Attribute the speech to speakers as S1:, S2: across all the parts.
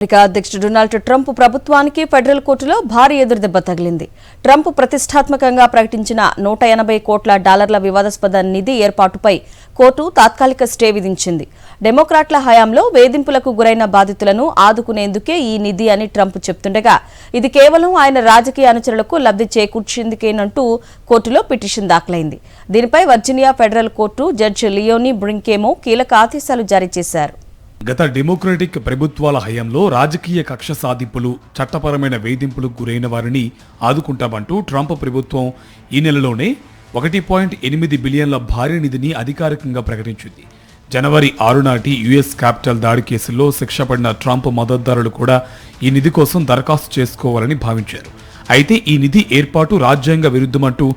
S1: America అధ్యక్షుడు Donald Trump ప్రభుత్వానికి federal కోర్టులో భారీ ఎదురుదెబ్బ తగిలింది. ట్రంప్ ప్రతిష్టాత్మకంగా ప్రకటించిన $180 కోట్ల వివాదాస్పద నిధి ఏర్పాటుపై కోర్టు తాత్కాలిక స్టే విధించింది. డెమోక్రాట్ల హయాంలో వేధింపులకు గురైన బాధితులను ఆదుకునేందుకే ఈ నిధి అని ట్రంప్ చెప్తుండగా, ఇది కేవలం ఆయన రాజకీయ అనుచరులకు లబ్ధి చేకూర్చేందుకేనంటూ కోర్టులో పిటిషన్ దాఖలైంది. దీనిపై Virginia federal court judge Leonie బ్రింకేమో కీలక ఆదేశాలు జారీ చేశారు.
S2: గత డెమోక్రటిక్ ప్రభుత్వాల హయాంలో రాజకీయ కక్ష సాధింపులు, చట్టపరమైన వేధింపులకు గురైన వారిని ఆదుకుంటామంటూ ట్రంప్ ప్రభుత్వం ఈ నెలలోనే 1.8 బిలియన్ల భారీ నిధిని అధికారికంగా ప్రకటించింది. జనవరి 6 నాటి యుఎస్ క్యాపిటల్ దాడి కేసుల్లో శిక్ష పడిన ట్రంప్ మద్దతుదారులు కూడా ఈ నిధి కోసం దరఖాస్తు చేసుకోవాలని భావించారు. అయితే ఈ నిధి ఏర్పాటు రాజ్యాంగ విరుద్ధమంటూ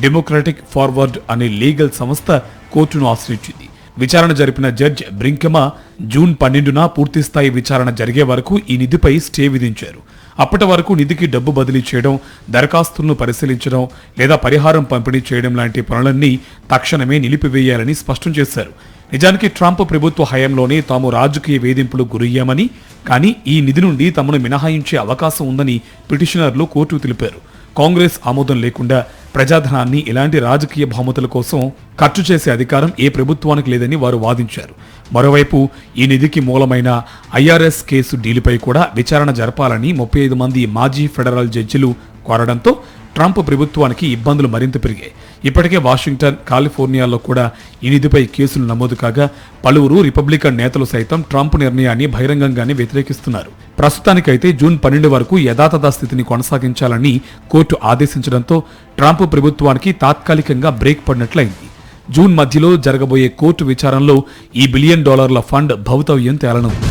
S2: డెమోక్రటిక్ ఫార్వర్డ్ అనే లీగల్ సంస్థ కోర్టును ఆశ్రయించింది. విచారణ జరిపిన జడ్జ్ బ్రింకెమా జూన్ 12న పూర్తిస్థాయి విచారణ జరిగే వరకు ఈ నిధిపై స్టే విధించారు. అప్పటి వరకు నిధికి డబ్బు బదిలీ చేయడం, దరఖాస్తులను పరిశీలించడం లేదా పరిహారం పంపిణీ చేయడం లాంటి పనులన్నీ తక్షణమే నిలిపివేయాలని స్పష్టం చేశారు. నిజానికి ట్రంప్ ప్రభుత్వ హయాంలోనే తాము రాజకీయ వేధింపులకు గురయ్యామని, కానీ ఈ నిధి నుండి తమను మినహాయించే అవకాశం ఉందని పిటిషనర్లు కోర్టుకు తెలిపారు. కాంగ్రెస్ ఆమోదం లేకుండా ప్రజాధనాన్ని ఇలాంటి రాజకీయ బహుమతుల కోసం ఖర్చు చేసే అధికారం ఏ ప్రభుత్వానికి లేదని వారు వాదించారు. మరోవైపు ఈ నిధికి మూలమైన ఐఆర్ఎస్ కేసు డీలుపై కూడా విచారణ జరపాలని 35 మంది మాజీ ఫెడరల్ జడ్జిలు కోరడంతో ట్రంప్ ప్రభుత్వానికి ఇబ్బందులు మరింత పెరిగాయి. ఇప్పటికే వాషింగ్టన్, కాలిఫోర్నియాలో కూడా ఈ నిధిపై కేసులు నమోదు కాగా పలువురు రిపబ్లికన్ నేతలు సైతం ట్రంప్ నిర్ణయాన్ని బహిరంగంగానే వ్యతిరేకిస్తున్నారు. ప్రస్తుతానికైతే జూన్ 12 వరకు యథాతథ స్థితిని కొనసాగించాలని కోర్టు ఆదేశించడంతో ట్రంప్ ప్రభుత్వానికి తాత్కాలికంగా బ్రేక్ పడినట్లయింది. జూన్ మధ్యలో జరగబోయే కోర్టు విచారణలో ఈ $1 బిలియన్ ఫండ్ భవితవ్యం తేలనుంది.